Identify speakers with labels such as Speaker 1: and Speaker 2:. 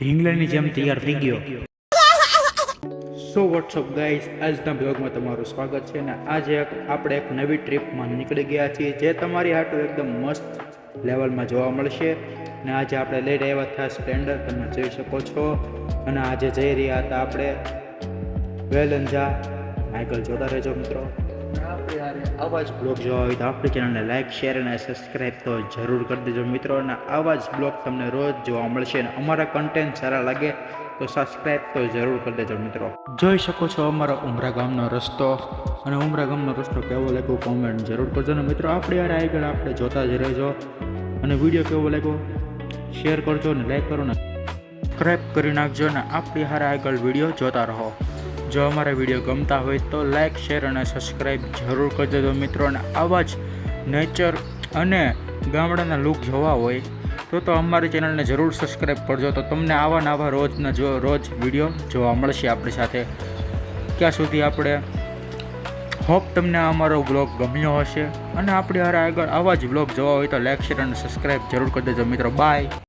Speaker 1: ઢીંગલાની જેમ તૈયાર થઈ ગયો. સો વોટ્સઅપ ગાઈઝ, આજના બ્લોગમાં તમારું સ્વાગત છે. અને આજે આપણે એક નવી ટ્રીપમાં નીકળી ગયા છીએ, જે તમારી હાટુ એકદમ મસ્ત લેવલમાં જોવા મળશે. અને આજે આપણે લઈ રહ્યા હતા સ્પ્લેન્ડર, તમે જોઈ શકો છો. અને આજે જઈ રહ્યા હતા આપણે વેલંજા. આગળ જોતા રહેજો મિત્રો. આવા જ બ્લોગ જોવા હોય તો આપણી ચેનલને લાઇક, શેર અને સબસ્ક્રાઈબ તો જરૂર કરી દેજો મિત્રો. અને આવા જ બ્લોગ તમને રોજ જોવા મળશે. અને અમારા કન્ટેન્ટ સારા લાગે તો સબસ્ક્રાઈબ તો જરૂર કરી દેજો મિત્રો. જોઈ શકો છો અમારા ઉમરા ગામનો રસ્તો. અને ઉમરા ગામનો રસ્તો કેવો લાગ્યો કોમેન્ટ જરૂર કરજો. ને મિત્રો આપણે યાર આગળ આપણે જોતા જ રહેજો. અને વિડીયો કેવો લાગ્યો શેર કરજો ને લાઈક કરો ને સબસ્ક્રાઈબ કરી નાખજો. ને આપણી હારે આગળ વિડીયો જોતા રહો. જો અમારા વિડીયો ગમતા હોય તો લાઇક, શેર અને સબસ્ક્રાઈબ જરૂર કરી દેજો મિત્રો. અને આવા જ નેચર અને ગામડાના લુક જોવા હોય તો અમારી ચેનલને જરૂર સબસ્ક્રાઈબ કરજો. તો તમને આવા નવા રોજ વિડીયો જોવા મળશે આપણી સાથે. ત્યાં સુધી આપણે હોપ તમને અમારો બ્લોગ ગમ્યો હશે. અને આપણે હારે આગળ આવા જ બ્લોગ જોવા હોય તો લાઇક, શેર અને સબસ્ક્રાઈબ જરૂર કરી દેજો મિત્રો. બાય.